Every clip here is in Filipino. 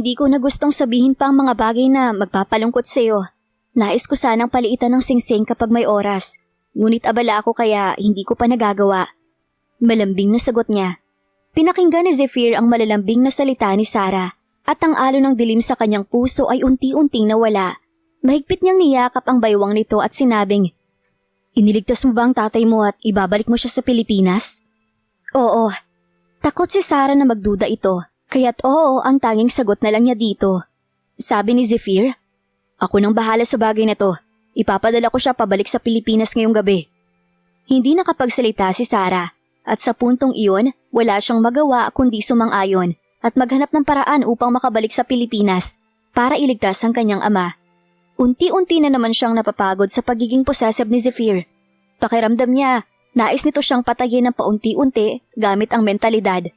Hindi ko na gustong sabihin pa ang mga bagay na magpapalungkot sa'yo. Nais ko sanang paliitan ng singsing kapag may oras. Ngunit abala ako kaya hindi ko pa nagagawa. Malambing na sagot niya. Pinakinggan ni Zephyr ang malalambing na salita ni Sarah at ang alon ng dilim sa kanyang puso ay unti-unting nawala. Mahigpit niyang niyakap ang baywang nito at sinabing, "Iniligtas mo ba ang tatay mo at ibabalik mo siya sa Pilipinas?" "Oo." Takot si Sarah na magduda ito, kaya't oo ang tanging sagot na lang niya dito. Sabi ni Zephyr, "Ako nang bahala sa bagay na to. Ipapadala ko siya pabalik sa Pilipinas ngayong gabi." Hindi nakapagsalita si Sarah at sa puntong iyon wala siyang magawa kundi sumang-ayon at maghanap ng paraan upang makabalik sa Pilipinas para iligtas ang kanyang ama. Unti-unti na naman siyang napapagod sa pagiging possessive ni Zephyr. Pakiramdam niya, nais nito siyang patayin ng paunti-unti gamit ang mentalidad.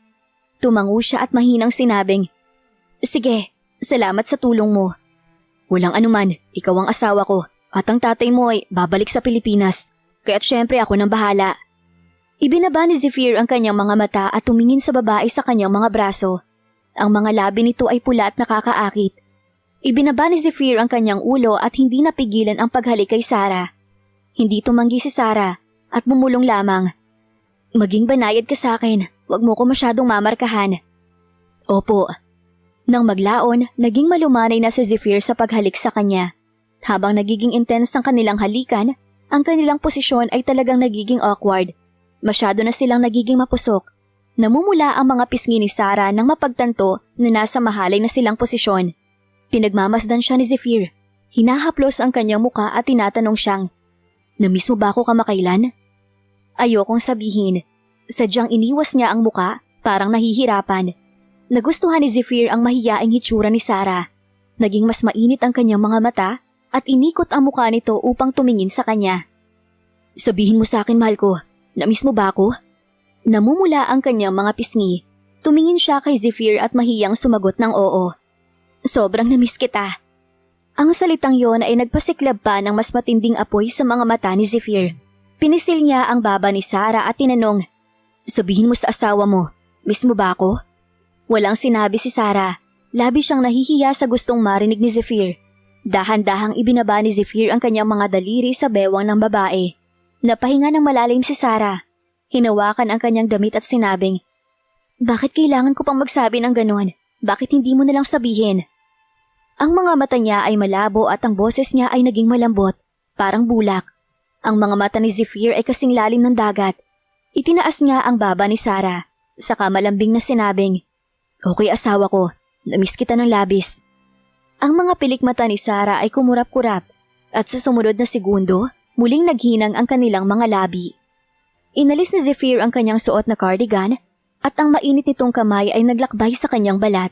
Tumango siya at mahinang sinabing, "Sige, salamat sa tulong mo." "Walang anuman, ikaw ang asawa ko at ang tatay mo ay babalik sa Pilipinas. Kaya't syempre ako nang bahala." Ibinaba ni Zephyr ang kanyang mga mata at tumingin sa babae sa kanyang mga braso. Ang mga labi nito ay pula at nakakaakit. Ibinaba ni Zephyr ang kanyang ulo at hindi napigilan ang paghalik kay Sarah. Hindi tumanggi si Sarah at bumulong lamang. "Maging banayad ka sa akin, wag mo ko masyadong mamarkahan." "Opo." Nang maglaon, naging malumanay na si Zephyr sa paghalik sa kanya. Habang nagiging intense ang kanilang halikan, ang kanilang posisyon ay talagang nagiging awkward. Masyado na silang nagiging mapusok. Namumula ang mga pisngi ni Sarah nang mapagtanto na nasa mahalay na silang posisyon. Pinagmamasdan siya ni Zephyr. Hinahaplos ang kanyang muka at tinatanong siyang, "Namiss mo ba ako kamakailan?" Ayokong sabihin. Sadyang iniwas niya ang muka, parang nahihirapan. Nagustuhan ni Zephyr ang mahiyaing hitsura ni Sarah. Naging mas mainit ang kanyang mga mata at inikot ang muka nito upang tumingin sa kanya. "Sabihin mo sa akin, mahal ko, namiss mo ba ako?" Namumula ang kanyang mga pisngi. Tumingin siya kay Zephyr at mahiyang sumagot ng oo. "Sobrang namiss kita." Ang salitang yon ay nagpasiklab pa ng mas matinding apoy sa mga mata ni Zephyr. Pinisil niya ang baba ni Sarah at tinanong, "Sabihin mo sa asawa mo, miss mo ba ako?" Walang sinabi si Sarah. Labi siyang nahihiya sa gustong marinig ni Zephyr. Dahan-dahang ibinaba ni Zephyr ang kanyang mga daliri sa bewang ng babae. Napahinga ng malalim si Sarah. Hinawakan ang kanyang damit at sinabing, "Bakit kailangan ko pang magsabi ng ganon? Bakit hindi mo nalang sabihin?" Ang mga mata niya ay malabo at ang boses niya ay naging malambot, parang bulak. Ang mga mata ni Zephyr ay kasing lalim ng dagat. Itinaas niya ang baba ni Sarah, saka malambing na sinabing, "Okay asawa ko, namiss kita ng labis." Ang mga pilik mata ni Sarah ay kumurap-kurap at sa sumunod na segundo, muling naghinang ang kanilang mga labi. Inalis ni Zephyr ang kanyang suot na cardigan at ang mainit nitong kamay ay naglakbay sa kanyang balat.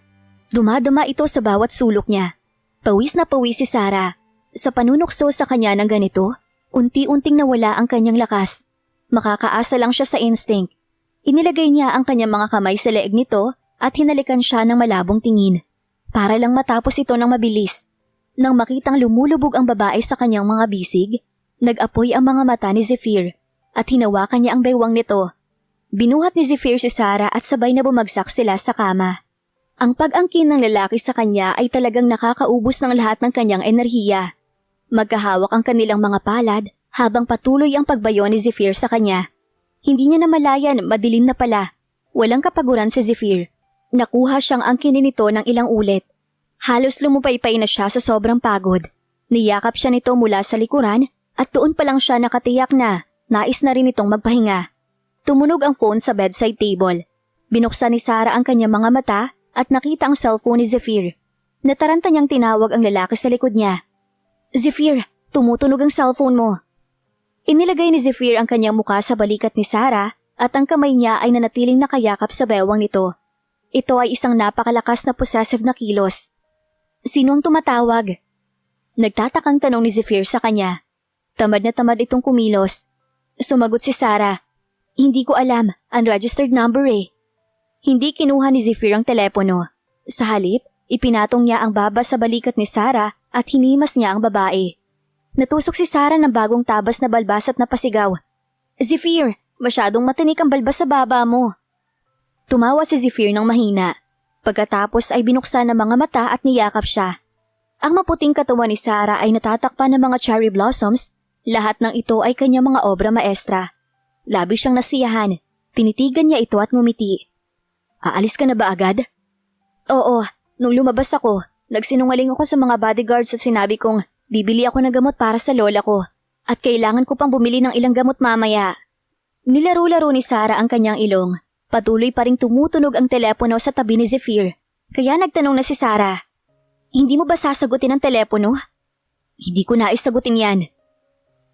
Dumadama ito sa bawat sulok niya. Pawis na pawis si Sarah. Sa panunukso sa kanya ng ganito, unti-unting nawala ang kanyang lakas. Makakaasa lang siya sa instinct. Inilagay niya ang kanyang mga kamay sa leeg nito at hinalikan siya ng malabong tingin. Para lang matapos ito ng mabilis. Nang makitang lumulubog ang babae sa kanyang mga bisig, nag-apoy ang mga mata ni Zephyr at hinawakan niya ang baywang nito. Binuhat ni Zephyr si Sarah at sabay na bumagsak sila sa kama. Ang pag-angkin ng lalaki sa kanya ay talagang nakakaubos ng lahat ng kanyang enerhiya. Magkahawak ang kanilang mga palad habang patuloy ang pagbayo ni Zephyr sa kanya. Hindi niya namalayan, madilim na pala. Walang kapaguran si Zephyr. Nakuha siyang angkinin nito ng ilang ulit. Halos lumupaypay na siya sa sobrang pagod. Niyakap siya nito mula sa likuran at doon pa lang siya nakatiyak na nais na rin itong magpahinga. Tumunog ang phone sa bedside table. Binuksan ni Sarah ang kanyang mga mata at nakita ang cellphone ni Zephyr. Nataranta niyang tinawag ang lalaki sa likod niya. "Zephyr, tumutunog ang cellphone mo." Inilagay ni Zephyr ang kanyang muka sa balikat ni Sarah at ang kamay niya ay nanatiling nakayakap sa bewang nito. Ito ay isang napakalakas na possessive na kilos. "Sino ang tumatawag?" Nagtatakang tanong ni Zephyr sa kanya. Tamad na tamad itong kumilos. Sumagot si Sarah, "Hindi ko alam, unregistered number eh." Hindi kinuha ni Zephyr ang telepono. Sa halip, ipinatong niya ang baba sa balikat ni Sarah at hinimas niya ang babae. Natusok si Sarah ng bagong tabas na balbas at napasigaw, "Zephyr, masyadong matinik ang balbas sa baba mo." Tumawa si Zephyr ng mahina. Pagkatapos ay binuksan ng mga mata at niyakap siya. Ang maputing katawan ni Sarah ay natatakpan ng mga cherry blossoms. Lahat ng ito ay kanyang mga obra maestra. Labis siyang nasiyahan. Tinitigan niya ito at ngumiti. Aalis ka na ba agad? Oo, nung lumabas ako, nagsinungaling ako sa mga bodyguards at sinabi kong bibili ako ng gamot para sa lola ko at kailangan ko pang bumili ng ilang gamot mamaya. Nilaro-laro ni Sarah ang kanyang ilong. Patuloy pa ring tumutunog ang telepono sa tabi ni Zephyr. Kaya nagtanong na si Sarah, hindi mo ba sasagutin ang telepono? Hindi ko nais sagutin yan.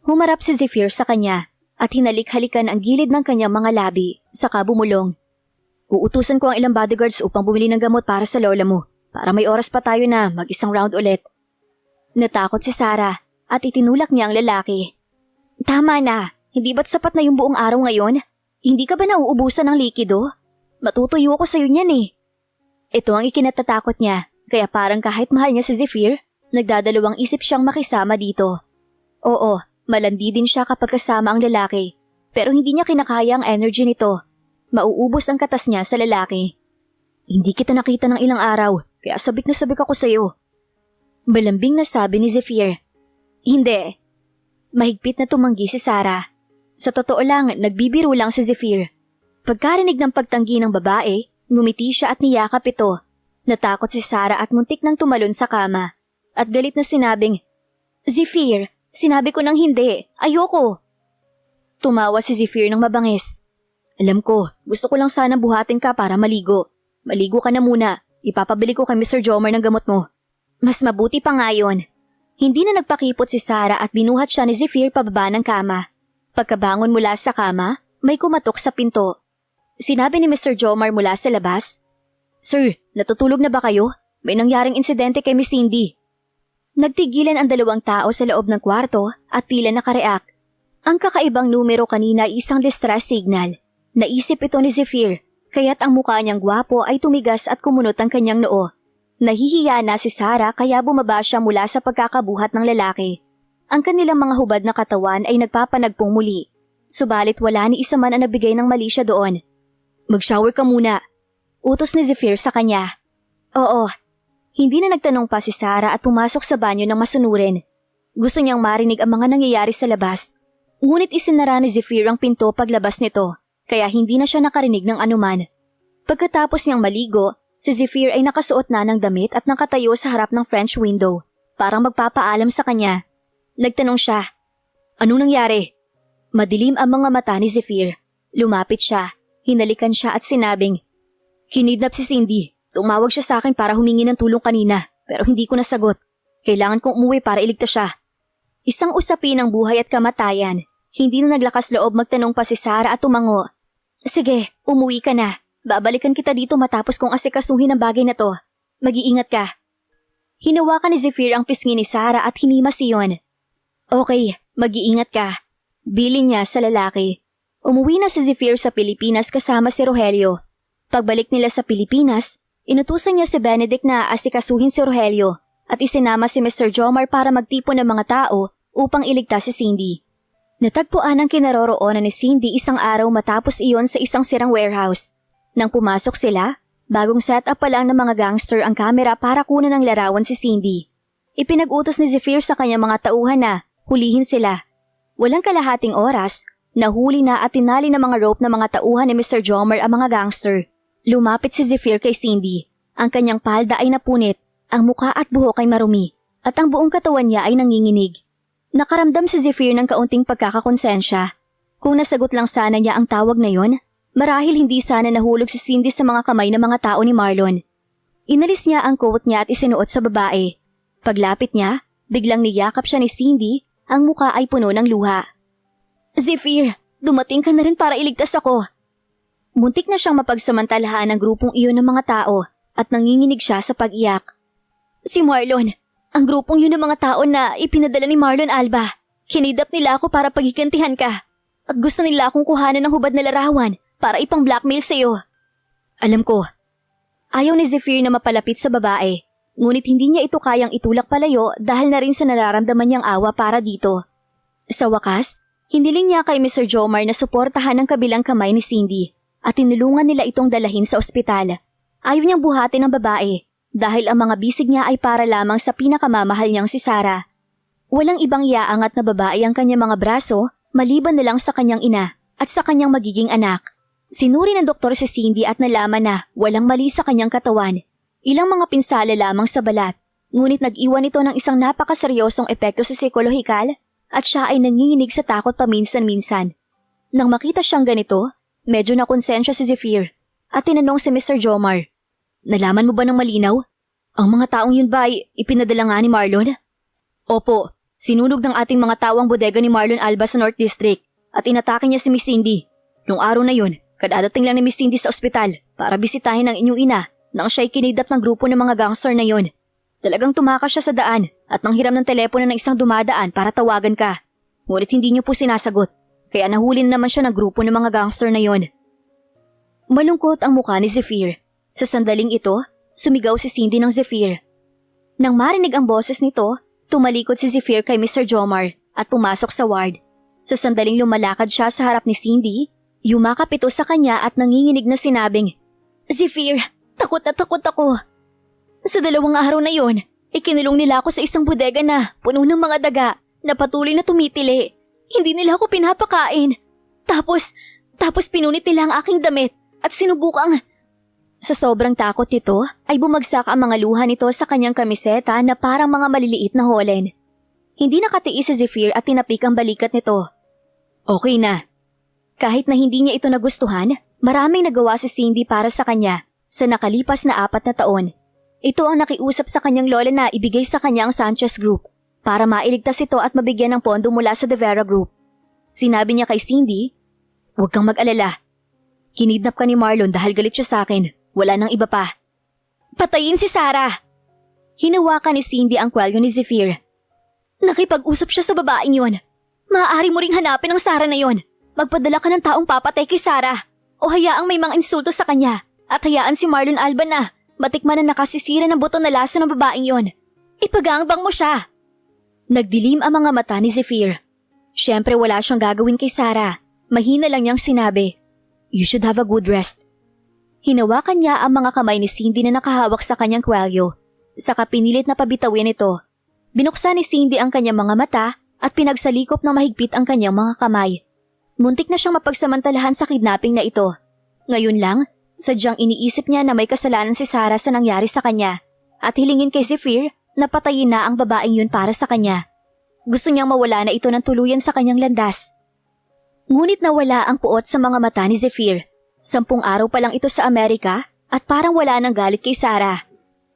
Humarap si Zephyr sa kanya at hinalik-halikan ang gilid ng kanyang mga labi, saka bumulong. Uutusan ko ang ilang bodyguards upang bumili ng gamot para sa lola mo, para may oras pa tayo na mag-isang round ulit. Natakot si Sarah at itinulak niya ang lalaki. Tama na, hindi ba't sapat na yung buong araw ngayon? Hindi ka ba nauubusan ng likido? Matutuyo ako sa'yo niyan eh. Ito ang ikinatatakot niya, kaya parang kahit mahal niya si Zephyr, nagdadalawang isip siyang makisama dito. Oo, malandi din siya kapag kasama ang lalaki, pero hindi niya kinakaya ang energy nito. Mauubos ang katas niya sa lalaki. Hindi kita nakita ng ilang araw, kaya sabik na sabik ako sa'yo. Malambing na sabi ni Zephyr. Hindi. Mahigpit na tumanggi si Sarah. Sa totoo lang, nagbibiro lang si Zephyr. Pagkarinig ng pagtanggi ng babae, ngumiti siya at niyakap ito. Natakot si Sarah at muntik nang tumalon sa kama. At galit na sinabing, Zephyr, sinabi ko nang hindi. Ayoko. Tumawa si Zephyr ng mabangis. Alam ko, gusto ko lang sana buhatin ka para maligo. Maligo ka na muna. Ipapabili ko kay Mr. Jomer ng gamot mo. Mas mabuti pa nga yun. Hindi na nagpakipot si Sarah at binuhat siya ni Zephyr pababa ng kama. Pagkabangon mula sa kama, may kumatok sa pinto. Sinabi ni Mr. Jomar mula sa labas, Sir, natutulog na ba kayo? May nangyaring insidente kay Miss Cindy. Nagtigilan ang dalawang tao sa loob ng kwarto at tila nakareact. Ang kakaibang numero kanina ay isang distress signal. Naisip ito ni Zephyr, kaya't ang mukha niyang gwapo ay tumigas at kumunot ang kanyang noo. Nahihiya na si Sarah kaya bumaba siya mula sa pagkakabuhat ng lalaki. Ang kanilang mga hubad na katawan ay nagpapanagpong muli. Subalit wala ni isa man ang nabigay ng mali siya doon. Mag-shower ka muna. Utos ni Zephyr sa kanya. Oo. Hindi na nagtanong pa si Sarah at pumasok sa banyo ng masunurin. Gusto niyang marinig ang mga nangyayari sa labas. Ngunit isinara ni Zephyr ang pinto paglabas nito, kaya hindi na siya nakarinig ng anuman. Pagkatapos niyang maligo, si Zephyr ay nakasuot na ng damit at nakatayo sa harap ng French window, parang magpapaalam sa kanya. Nagtanong siya, anong nangyari? Madilim ang mga mata ni Zephyr. Lumapit siya, hinalikan siya at sinabing, kinidnap si Cindy. Tumawag siya sa akin para humingi ng tulong kanina, pero hindi ko nasagot. Kailangan kong umuwi para iligtas siya. Isang usapin ng buhay at kamatayan. Hindi na naglakas loob magtanong pa si Sarah at tumango. Sige, umuwi ka na. Babalikan kita dito matapos kong asikasuhin ang bagay na to. Mag-iingat ka. Hinawakan ni Zephyr ang pisngi ni Sarah at hinimas iyon. Okay, mag-iingat ka. Bilin niya sa lalaki. Umuwi na si Zephyr sa Pilipinas kasama si Rogelio. Pagbalik nila sa Pilipinas, inutusan niya si Benedict na asikasuhin si Rogelio at isinama si Mr. Jomar para magtipon ng mga tao upang iligtas si Cindy. Natagpuan ang kinaroroonan ni Cindy isang araw matapos iyon sa isang sirang warehouse. Nang pumasok sila, bagong setup pa lang ng mga gangster ang kamera para kunan ng larawan si Cindy. Ipinag-utos ni Zephyr sa kanyang mga tauhan na hulihin sila. Walang kalahating oras, nahuli na at tinali ng mga rope ng mga tauhan ni Mr. Jomar ang mga gangster. Lumapit si Zephyr kay Cindy. Ang kanyang palda ay napunit, ang muka at buhok ay marumi, at ang buong katawan niya ay nanginginig. Nakaramdam si Zephyr ng kaunting pagkakakonsensya. Kung nasagot lang sana niya ang tawag na yon, marahil hindi sana nahulog si Cindy sa mga kamay ng mga tao ni Marlon. Inalis niya ang coat niya at isinuot sa babae. Paglapit niya, biglang niyakap siya ni Cindy, ang muka ay puno ng luha. Zephyr, dumating ka na rin para iligtas ako. Muntik na siyang mapagsamantalahan ng grupong iyon ng mga tao at nanginginig siya sa pag-iyak. Si Marlon, ang grupong yun ng mga tao na ipinadala ni Marlon Alba. Kinidap nila ako para paghigantihan ka. At gusto nila akong kuhanan ng hubad na larawan para ipang-blackmail sa'yo. Alam ko. Ayaw ni Zephyr na mapalapit sa babae. Ngunit hindi niya ito kayang itulak palayo dahil na rin sa nararamdaman niyang awa para dito. Sa wakas, hiniling niya kay Mr. Jomar na suportahan ang kabilang kamay ni Cindy at tinulungan nila itong dalahin sa ospital. Ayaw niyang buhatin ng babae dahil ang mga bisig niya ay para lamang sa pinakamamahal niyang si Sarah. Walang ibang iaangat na babae ang kanyang mga braso maliban na lang sa kanyang ina at sa kanyang magiging anak. Sinuri ng doktor si Cindy at nalaman na walang mali sa kanyang katawan. Ilang mga pinsala lamang sa balat, ngunit nag-iwan ito ng isang napakaseryosong epekto sa psikolohikal at siya ay nanginginig sa takot paminsan-minsan. Nang makita siyang ganito, medyo nakonsensya si Zephyr at tinanong si Mr. Jomar, "Nalaman mo ba ng malinaw? Ang mga taong yun ba ay ipinadala nga ni Marlon?" "Opo, sinunog ng ating mga tao ang bodega ni Marlon Alba sa North District at inatake niya si Miss Cindy. Nung araw na yun, kadadating lang ni Miss Cindy sa ospital para bisitahin ang inyong ina nang siya'y kinidnap ng grupo ng mga gangster na yun. Talagang tumakas siya sa daan at nanghiram ng telepono ng isang dumadaan para tawagan ka. Ngunit hindi niyo po sinasagot, kaya nahuli na naman siya ng grupo ng mga gangster na yun." Malungkot ang mukha ni Zephyr. Sa sandaling ito, sumigaw si Cindy ng Zephyr. Nang marinig ang boses nito, tumalikod si Zephyr kay Mr. Jomar at pumasok sa ward. Sa sandaling lumalakad siya sa harap ni Cindy, yumakap ito sa kanya at nanginginig na sinabing, "Zephyr, takot na takot ako. Sa 2 araw na yon, ikinulong nila ako sa isang bodega na puno ng mga daga na patuloy na tumitili. Hindi nila ako pinapakain. Tapos pinunit nila ang aking damit at sinubukang..." Sa sobrang takot nito ay bumagsak ang mga luha nito sa kanyang kamiseta na parang mga maliliit na holen. Hindi nakatiis si Zephyr at tinapik ang balikat nito. "Okay na." Kahit na hindi niya ito nagustuhan, maraming nagawa si Cindy para sa kanya sa nakalipas na 4 na taon. Ito ang nakiusap sa kanyang lola na ibigay sa kanya ang Sanchez Group para mailigtas ito at mabigyan ng pondo mula sa De Vera Group. Sinabi niya kay Cindy, "Huwag kang mag-alala. Kinidnap ka ni Marlon dahil galit siya sa akin. Wala nang iba pa. Patayin si Sarah!" Hinawakan ni Cindy ang kwelyo ni Zephyr. "Nakipag-usap siya sa babaeng yon. Maaari mo ring hanapin ang Sarah na yon. Magpadala ka ng taong papatay kay Sarah. O hayaang may mga insulto sa kanya. At hayaan si Marlon Alba na matikman na nakasisira ng buto na lasa ng babaeng yon. Ipagangbang mo siya." Nagdilim ang mga mata ni Zephyr. Siyempre wala siyang gagawin kay Sarah. Mahina lang niyang sinabi, "You should have a good rest." Hinawakan niya ang mga kamay ni Cindy na nakahawak sa kanyang kwelyo. Saka pinilit na pabitawin ito. Binuksan ni Cindy ang kanyang mga mata at pinagsalikop ng mahigpit ang kanyang mga kamay. Muntik na siyang mapagsamantalahan sa kidnapping na ito. Ngayon lang, sadyang iniisip niya na may kasalanan si Sarah sa nangyari sa kanya at hilingin kay Zephyr na patayin na ang babaeng yun para sa kanya. Gusto niyang mawala na ito ng tuluyan sa kanyang landas. Ngunit nawala ang puot sa mga mata ni Zephyr. 10 araw pa lang ito sa Amerika at parang wala nang galit kay Sarah.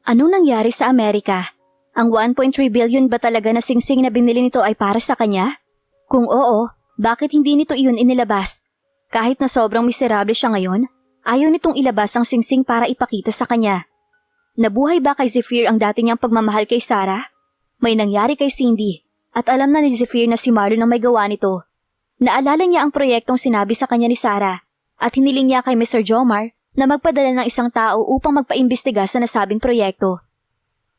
Anong nangyari sa Amerika? Ang 1.3 billion ba talaga na singsing na binili nito ay para sa kanya? Kung oo, bakit hindi nito iyon inilabas? Kahit na sobrang miserable siya ngayon, ayaw nitong ilabas ang singsing para ipakita sa kanya. Nabuhay ba kay Zephyr ang dati niyang pagmamahal kay Sarah? May nangyari kay Cindy at alam na ni Zephyr na si Marlon ang may gawa nito. Naalala niya ang proyektong sinabi sa kanya ni Sarah. At hiniling niya kay Mr. Jomar na magpadala ng isang tao upang magpaimbestiga sa nasabing proyekto.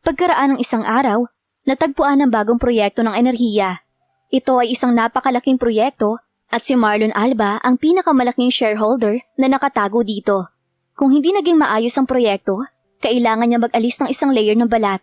Pagkaraan ng isang araw, natagpuan ang bagong proyekto ng enerhiya. Ito ay isang napakalaking proyekto at si Marlon Alba ang pinakamalaking shareholder na nakatago dito. Kung hindi naging maayos ang proyekto, kailangan niya mag-alis ng isang layer ng balat.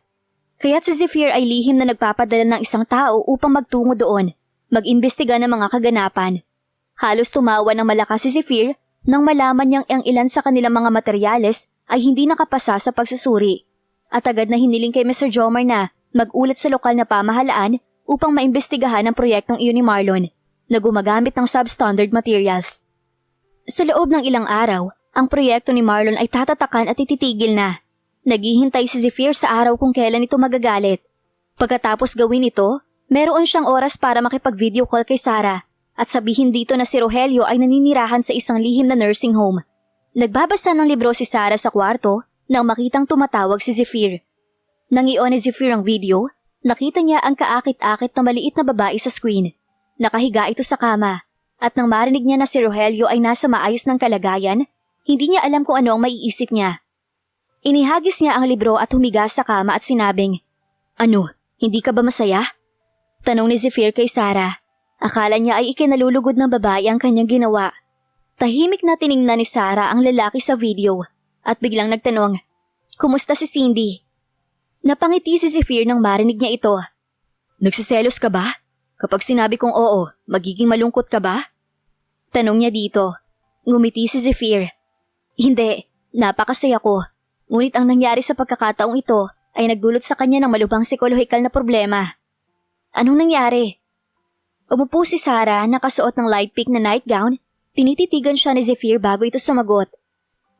Kaya't si Zephyr ay lihim na nagpapadala ng isang tao upang magtungo doon, mag-imbestiga ng mga kaganapan. Halos tumawa ng malakas si Zephyr nang malaman niyang ang ilan sa kanilang mga materyales ay hindi nakapasa sa pagsusuri. At agad na hiniling kay Mr. Jomar na mag-ulat sa lokal na pamahalaan upang maimbestigahan ang proyektong iyon ni Marlon na gumagamit ng substandard materials. Sa loob ng ilang araw, ang proyekto ni Marlon ay tatatakan at ititigil na. Naghihintay si Zephyr sa araw kung kailan ito magagalit. Pagkatapos gawin ito, meron siyang oras para makipag-video call kay Sarah. At sabihin dito na si Rogelio ay naninirahan sa isang lihim na nursing home. Nagbabasa ng libro si Sarah sa kwarto nang makitang tumatawag si Zephyr. Nang i-on ni Zephyr ang video, nakita niya ang kaakit-akit na maliit na babae sa screen. Nakahiga ito sa kama at nang marinig niya na si Rogelio ay nasa maayos ng kalagayan, hindi niya alam kung ano ang maiisip niya. Inihagis niya ang libro at humiga sa kama at sinabing, "Ano, hindi ka ba masaya?" Tanong ni Zephyr kay Sarah. Akala niya ay ikinalulugod ng babae ang kanyang ginawa. Tahimik na tiningnan ni Sarah ang lalaki sa video at biglang nagtanong, "Kumusta si Cindy?" Napangiti si Zephyr nang marinig niya ito. "Nagsiselos ka ba? Kapag sinabi kong oo, magiging malungkot ka ba?" Tanong niya dito. Ngumiti si Zephyr. "Hindi, napakasaya ko. Ngunit ang nangyari sa pagkakataong ito ay nagdulot sa kanya ng malubhang psikolohikal na problema." "Anong nangyari?" Umupo si Sarah, nakasuot ng light pink na nightgown. Tinititigan siya ni Zephyr bago ito sumagot.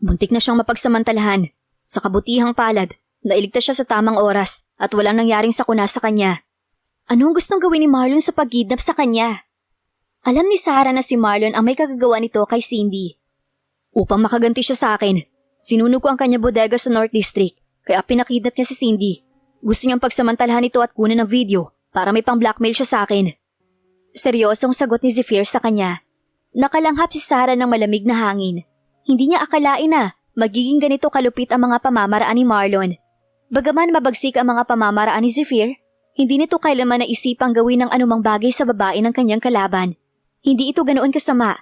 "Muntik na siyang mapagsamantalahan. Sa kabutihang palad, nailigtas siya sa tamang oras at walang nangyaring sakuna sa kanya." "Anong gustong gawin ni Marlon sa pagkidnap sa kanya?" Alam ni Sarah na si Marlon ang may kagagawa nito kay Cindy. "Upang makaganti siya sa akin, sinunog ko ang kanya bodega sa North District, kaya pinakidnap niya si Cindy. Gusto niyang pagsamantalahan ito at kunin ng video para may pang-blackmail siya sa akin." Seryosong sagot ni Zephyr sa kanya. Nakalanghap si Sarah ng malamig na hangin. Hindi niya akalain na magiging ganito kalupit ang mga pamamaraan ni Marlon. Bagaman mabagsik ang mga pamamaraan ni Zephyr, hindi nito kailanman naisipang gawin ng anumang bagay sa babae ng kanyang kalaban. Hindi ito ganoon kasama.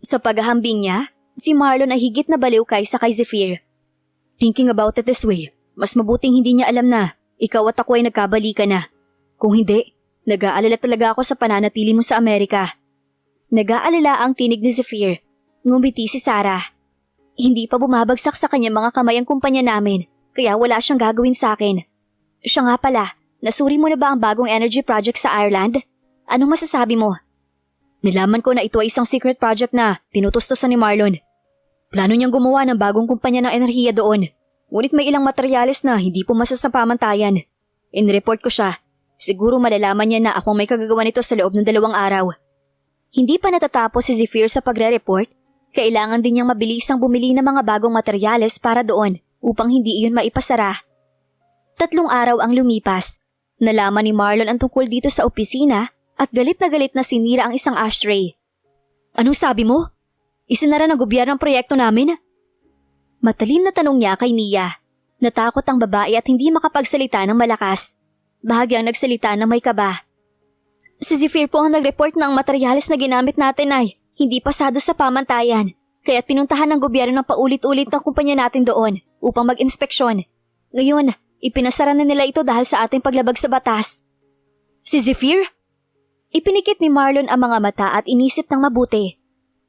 Sa paghahambing niya, si Marlon ay higit na baliw kaysa kay Zephyr. "Thinking about it this way, mas mabuting hindi niya alam na ikaw at ako ay nagkabalikan na. Kung hindi, nag-aalala talaga ako sa pananatili mo sa Amerika." Nag-aalala ang tinig ni Zephyr. Ngumiti si Sarah. "Hindi pa bumabagsak sa kanya mga kamay ang kumpanya namin, kaya wala siyang gagawin sa akin. Siya nga pala, nasuri mo na ba ang bagong energy project sa Ireland? Anong masasabi mo?" "Nilaman ko na ito ay isang secret project na tinutustusan ni Marlon. Plano niyang gumawa ng bagong kumpanya ng enerhiya doon. Ngunit may ilang materyales na hindi pumasa sa pamantayan. In-report ko siya. Siguro malalaman niya na akong may kagagawa nito sa loob ng 2 araw." Hindi pa natatapos si Zephyr sa pagre-report. Kailangan din niyang mabilisang bumili ng mga bagong materyales para doon upang hindi iyon maipasara. 3 araw ang lumipas. Nalaman ni Marlon ang tungkol dito sa opisina at galit na sinira ang isang ashtray. "Anong sabi mo? Isinara ng gobyerno ang proyekto namin?" Matalim na tanong niya kay Mia. Natakot ang babae at hindi makapagsalita ng malakas. Bahagyang nagsalita ng may kaba. "Si Zephyr po ang nag-report na ang materyales na ginamit natin ay hindi pasado sa pamantayan. Kaya pinuntahan ng gobyerno ng paulit-ulit ng kumpanya natin doon upang mag-inspeksyon. Ngayon, ipinasara na nila ito dahil sa ating paglabag sa batas." "Si Zephyr?" Ipinikit ni Marlon ang mga mata at inisip ng mabuti.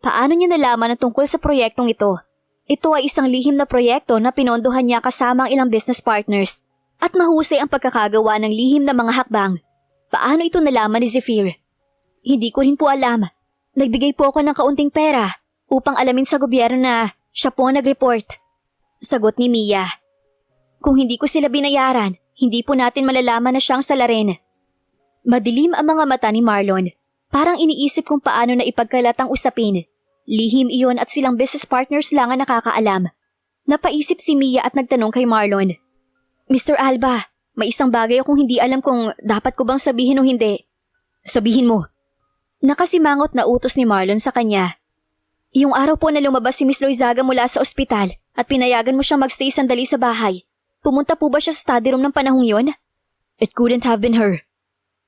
Paano niya nalaman ang tungkol sa proyektong ito? Ito ay isang lihim na proyekto na pinondohan niya kasama ang ilang business partners. At mahusay ang pagkakagawa ng lihim na mga hakbang. Paano ito nalaman ni Zephyr? "Hindi ko rin po alam. Nagbigay po ako ng kaunting pera upang alamin sa gobyerno na siya po ang nag-report." Sagot ni Mia. "Kung hindi ko sila binayaran, hindi po natin malalaman na siyang salarin." Madilim ang mga mata ni Marlon. Parang iniisip kung paano na ipagkalat ang usapin. Lihim iyon at silang business partners lang ang nakakaalam. Napaisip si Mia at nagtanong kay Marlon. "Mr. Alba, may isang bagay akong hindi alam kung dapat ko bang sabihin o hindi." "Sabihin mo." Nakasimangot na utos ni Marlon sa kanya. "Yung araw po na lumabas si Miss Loizaga mula sa ospital at pinayagan mo siyang magstay sandali sa bahay, pumunta po ba siya sa study room ng panahong yon?" "It couldn't have been her."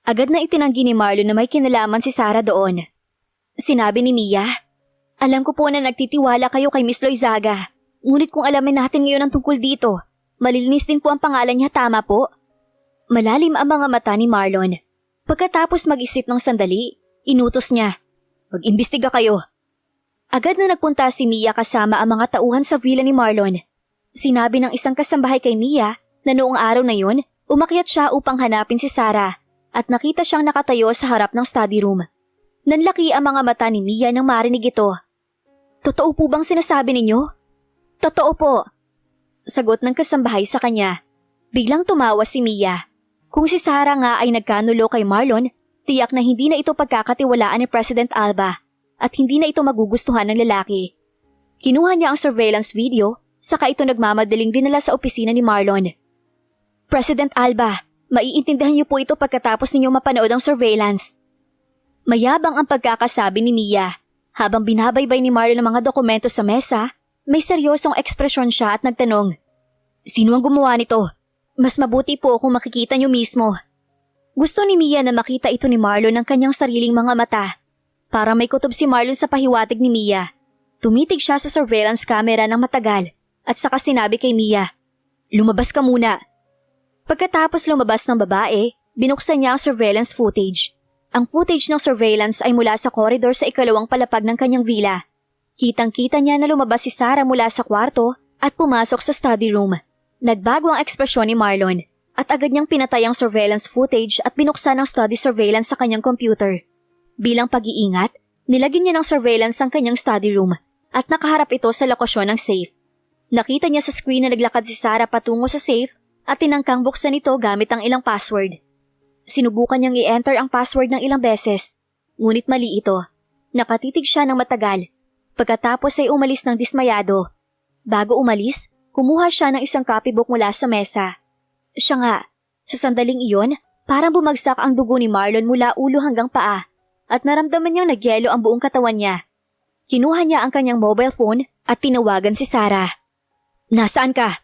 Agad na itinanggi ni Marlon na may kinalaman si Sarah doon. Sinabi ni Mia, "Alam ko po na nagtitiwala kayo kay Miss Loizaga. Ngunit kung alamin natin ngayon ang tungkol dito, malilinis din po ang pangalan niya, tama po?" Malalim ang mga mata ni Marlon. Pagkatapos mag-isip ng sandali, inutos niya, "Mag-imbestiga kayo." Agad na nagpunta si Mia kasama ang mga tauhan sa villa ni Marlon. Sinabi ng isang kasambahay kay Mia na noong araw na yun, umakyat siya upang hanapin si Sarah at nakita siyang nakatayo sa harap ng study room. Nanlaki ang mga mata ni Mia nang marinig ito. "Totoo po bang sinasabi ninyo?" "Totoo po," sagot ng kasambahay sa kanya. Biglang tumawa si Mia. Kung si Sarah nga ay nagkanulo kay Marlon, tiyak na hindi na ito pagkakatiwalaan ni President Alba at hindi na ito magugustuhan ng lalaki. Kinuha niya ang surveillance video, saka ito nagmamadaling dinala sa opisina ni Marlon. "President Alba, maiintindihan niyo po ito pagkatapos ninyong mapanood ang surveillance." Mayabang ang pagkakasabi ni Mia. Habang binabaybay ni Marlon ang mga dokumento sa mesa, may seryosong ekspresyon siya at nagtanong, "Sino ang gumawa nito? Mas mabuti po kung makikita niyo mismo." Gusto ni Mia na makita ito ni Marlon ng kanyang sariling mga mata. Para may kutob si Marlon sa pahiwatig ni Mia. Tumitig siya sa surveillance camera ng matagal at saka sinabi kay Mia, "Lumabas ka muna." Pagkatapos lumabas ng babae, binuksan niya ang surveillance footage. Ang footage ng surveillance ay mula sa koridor sa ikalawang palapag ng kanyang villa. Kitang-kita niya na lumabas si Sarah mula sa kwarto at pumasok sa study room. Nagbago ang ekspresyon ni Marlon at agad niyang pinatay ang surveillance footage at binuksan ang study surveillance sa kanyang computer. Bilang pag-iingat, nilagyan niya ng surveillance ang kanyang study room at nakaharap ito sa lokasyon ng safe. Nakita niya sa screen na naglakad si Sarah patungo sa safe at tinangkang buksan ito gamit ang ilang password. Sinubukan niyang i-enter ang password ng ilang beses, ngunit mali ito. Nakatitig siya ng matagal. Pagkatapos ay umalis ng dismayado. Bago umalis, kumuha siya ng isang copybook mula sa mesa. Siya nga, sa sandaling iyon, parang bumagsak ang dugo ni Marlon mula ulo hanggang paa at naramdaman niyang nagyelo ang buong katawan niya. Kinuha niya ang kanyang mobile phone at tinawagan si Sarah. "Nasaan ka?"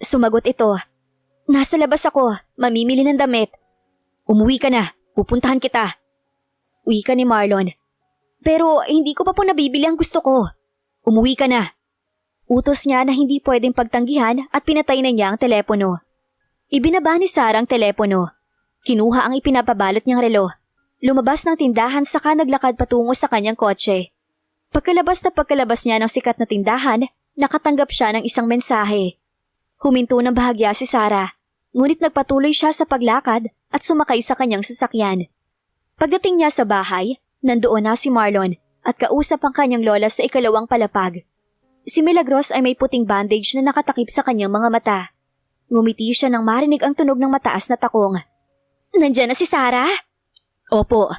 Sumagot ito. "Nasa labas ako, mamimili ng damit." "Umuwi ka na, pupuntahan kita." Wika ni Marlon. "Pero hindi ko pa po nabibili ang gusto ko." "Umuwi ka na." Utos niya na hindi pwedeng pagtanggihan at pinatay na niya ang telepono. Ibinaba ni Sarah ang telepono. Kinuha ang ipinapabalot niyang relo. Lumabas ng tindahan saka naglakad patungo sa kanyang kotse. Pagkalabas niya ng sikat na tindahan, nakatanggap siya ng isang mensahe. Huminto ng bahagya si Sarah, ngunit nagpatuloy siya sa paglakad at sumakay sa kanyang sasakyan. Pagdating niya sa bahay, nandoon na si Marlon at kausap ang kanyang lola sa ikalawang palapag. Si Milagros ay may puting bandage na nakatakip sa kanyang mga mata. Ngumiti siya nang marinig ang tunog ng mataas na takong. "Nandiyan na si Sarah?" "Opo."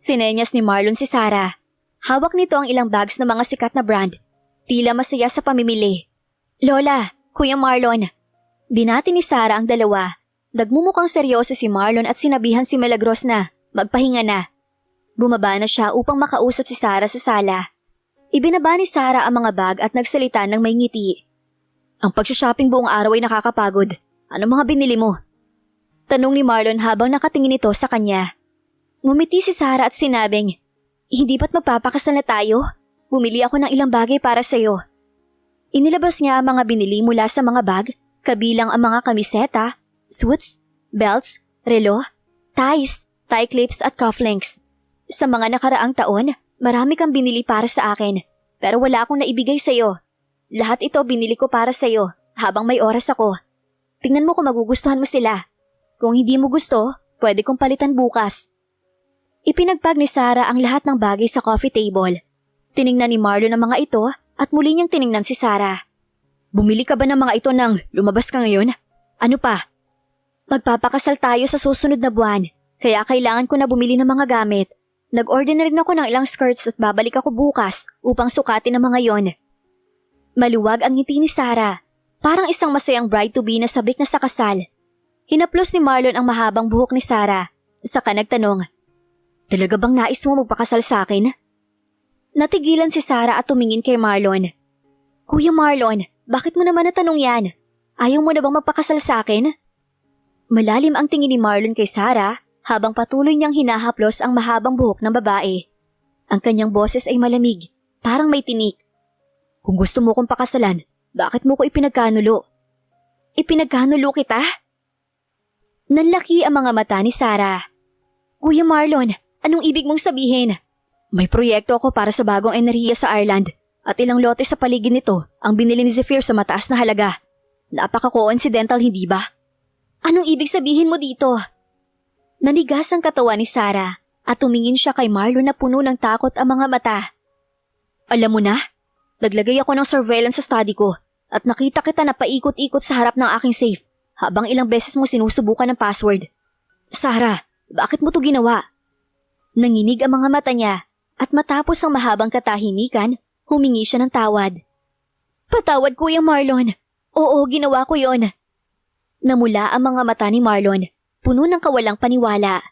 Sinenyas ni Marlon si Sarah. Hawak nito ang ilang bags ng mga sikat na brand. Tila masaya sa pamimili. "Lola, Kuya Marlon." Binati ni Sarah ang dalawa. Nagmumukhang seryoso si Marlon at sinabihan si Milagros na magpahinga na. Bumaba na siya upang makausap si Sarah sa sala. Ibinaba ni Sarah ang mga bag at nagsalita ng may ngiti. "Ang pagsha-shopping buong araw ay nakakapagod. Ano mga binili mo?" Tanong ni Marlon habang nakatingin ito sa kanya. Ngumiti si Sarah at sinabing, "Hindi ba't magpapakasal na tayo? Bumili ako ng ilang bagay para sa'yo." Inilabas niya ang mga binili mula sa mga bag, kabilang ang mga kamiseta, suits, belts, relo, ties, tie clips at cufflinks. "Sa mga nakaraang taon, marami kang binili para sa akin, pero wala akong naibigay sa'yo. Lahat ito binili ko para sa'yo habang may oras ako. Tingnan mo kung magugustuhan mo sila. Kung hindi mo gusto, pwede kong palitan bukas." Ipinagpag ni Sarah ang lahat ng bagay sa coffee table. Tiningnan ni Marlon ang mga ito at muli niyang tiningnan si Sarah. "Bumili ka ba ng mga ito nang lumabas ka ngayon? Ano pa?" "Magpapakasal tayo sa susunod na buwan, kaya kailangan ko na bumili ng mga gamit. Nag-order na rin ako ng ilang skirts at babalik ako bukas upang sukatin ang mga yon." Maluwag ang ngiti ni Sarah, parang isang masayang bride-to-be na sabik na sa kasal. Hinaplos ni Marlon ang mahabang buhok ni Sarah, saka nagtanong, "Talaga bang nais mo magpakasal sa akin?" Natigilan si Sarah at tumingin kay Marlon. "Kuya Marlon, bakit mo naman natanong yan? Ayaw mo na bang magpakasal sa akin?" Malalim ang tingin ni Marlon kay Sarah habang patuloy niyang hinahaplos ang mahabang buhok ng babae. Ang kanyang boses ay malamig, parang may tinik. "Kung gusto mo kong pakasalan, bakit mo ko ipinagkanulo?" "Ipinagkanulo kita?" Nanlaki ang mga mata ni Sarah. "Kuya Marlon, anong ibig mong sabihin?" "May proyekto ako para sa bagong enerhiya sa Ireland at ilang lote sa paligid nito ang binili ni Zephyr sa mataas na halaga. Napaka-coincidental, hindi ba?" "Anong ibig sabihin mo dito?" Nanigas ang katawan ni Sarah at tumingin siya kay Marlon na puno ng takot ang mga mata. "Alam mo na, naglagay ako ng surveillance sa study ko at nakita kita na paikot-ikot sa harap ng aking safe habang ilang beses mo sinusubukan ng password. Sarah, bakit mo to ginawa?" Nanginig ang mga mata niya at matapos ang mahabang katahimikan, humingi siya ng tawad. "Patawad, Kuya Marlon. Oo, ginawa ko yon." Namula ang mga mata ni Marlon, puno ng kawalang paniwala.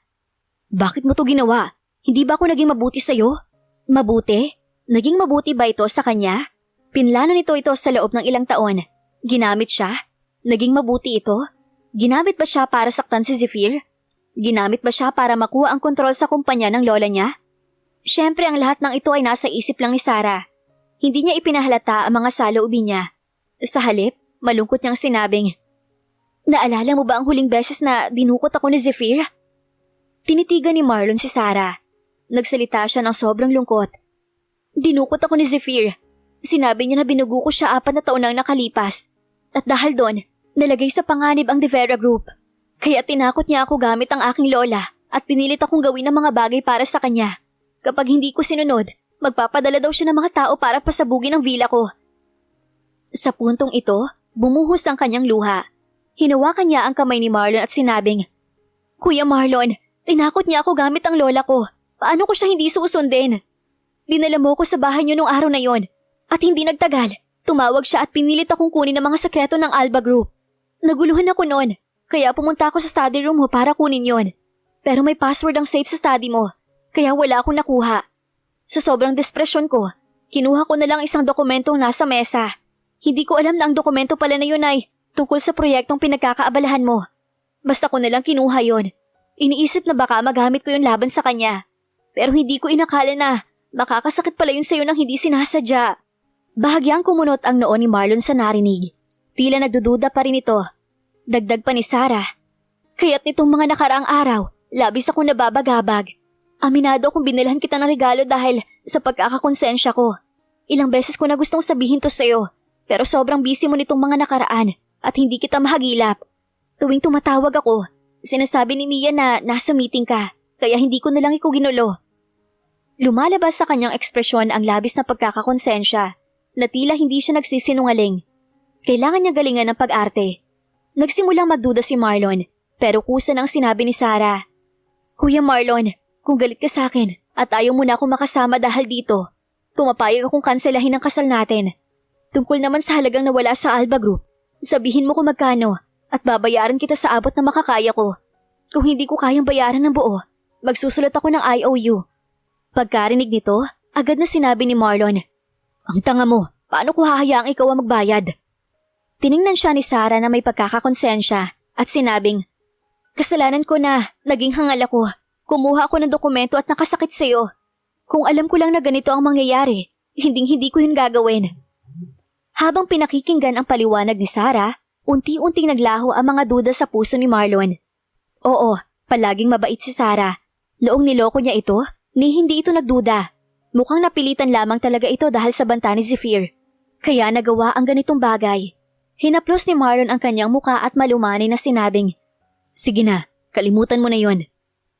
"Bakit mo to ginawa? Hindi ba ako naging mabuti sa'yo?" "Mabuti? Naging mabuti ba ito sa kanya? Pinlano nito sa loob ng ilang taon. Ginamit siya? Naging mabuti ito? Ginamit ba siya para saktan si Zephyr? Ginamit ba siya para makuha ang kontrol sa kumpanya ng lola niya?" Siyempre ang lahat ng ito ay nasa isip lang ni Sarah. Hindi niya ipinahalata ang mga saloobin niya. Sa halip, malungkot niyang sinabing, "Naalala mo ba ang huling beses na dinukot ako ni Zephyr?" Tinitigan ni Marlon si Sarah. Nagsalita siya ng sobrang lungkot. "Dinukot ako ni Zephyr. Sinabi niya na binugo ko siya 4 na taon nang nakalipas. At dahil doon, nalagay sa panganib ang De Vera Group. Kaya tinakot niya ako gamit ang aking lola at pinilit akong gawin ang mga bagay para sa kanya. Kapag hindi ko sinunod, magpapadala daw siya ng mga tao para pasabugin ang villa ko." Sa puntong ito, bumuhos ang kanyang luha. Hinawakan niya ang kamay ni Marlon at sinabing, "Kuya Marlon, tinakot niya ako gamit ang lola ko. Paano ko siya hindi susundin? Dinala mo ko sa bahay niyo nung araw na yon. At hindi nagtagal, tumawag siya at pinilit akong kunin ang mga sekreto ng Alba Group. Naguluhan ako noon, kaya pumunta ako sa study room mo para kunin yon. Pero may password ang safe sa study mo, kaya wala akong nakuha. Sa sobrang despresyon ko, kinuha ko na lang isang dokumentong nasa mesa. Hindi ko alam na ang dokumento pala na yun ay tungkol sa proyektong pinagkakaabalahan mo. Basta ko na lang kinuha yon. Iniisip na baka magamit ko yung laban sa kanya. Pero hindi ko inakala na makakasakit pala yun sa'yo nang hindi sinasadya." Bahagyang kumunot ang noo ni Marlon sa narinig. Tila nagdududa pa rin ito. Dagdag pa ni Sarah, "Kaya't nitong mga nakaraang araw, labis akong nababagabag. Aminado akong binilhan kita ng regalo dahil sa pagkakakonsensya ko. Ilang beses ko na gustong sabihin to sa'yo, pero sobrang busy mo nitong mga nakaraan at hindi kita mahagilap. Tuwing tumatawag ako, sinasabi ni Mia na nasa meeting ka, kaya hindi ko na lang ikaw ginulo." Lumalabas sa kanyang ekspresyon ang labis na pagkakakonsensya, na tila hindi siya nagsisinungaling. Kailangan niya galingan ng pag-arte. Nagsimulang magduda si Marlon, pero kusa nang sinabi ni Sarah, "Kuya Marlon, kung galit ka sa akin at ayaw mo na akong makasama dahil dito, pumapayag akong kanselahin ang kasal natin. Tungkol naman sa halagang nawala sa Alba Group, sabihin mo kung magkano at babayaran kita sa abot na makakaya ko. Kung hindi ko kayang bayaran ng buo, magsusulat ako ng IOU." Pagkarinig nito, agad na sinabi ni Marlon, "Ang tanga mo, paano ko hahayaang ikaw ang magbayad?" Tiningnan siya ni Sarah na may pagkakakonsensya at sinabing, "Kasalanan ko na, naging hangal ako. Kumuha ako ng dokumento at nakasakit sa'yo. Kung alam ko lang na ganito ang mangyayari, hinding-hindi ko yun gagawin." Habang pinakikinggan ang paliwanag ni Sarah, unti-unting naglaho ang mga duda sa puso ni Marlon. Oo, palaging mabait si Sarah. Noong niloko niya ito, hindi ito nagduda. Mukhang napilitan lamang talaga ito dahil sa banta ni Zephyr. Kaya nagawa ang ganitong bagay. Hinaplos ni Marlon ang kanyang muka at malumanay na sinabing, "Sige na, kalimutan mo na yon.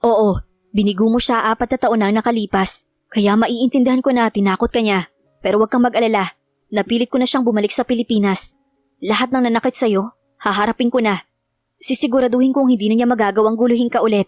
Oo, binigo mo siya 4 na taon na nakalipas. Kaya maiintindihan ko na tinakot ka niya. Pero huwag kang mag-alala, napilit ko na siyang bumalik sa Pilipinas. Lahat ng nanakit sa'yo, haharapin ko na. Sisiguraduhin kong hindi na niya magagawang guluhin ka ulit."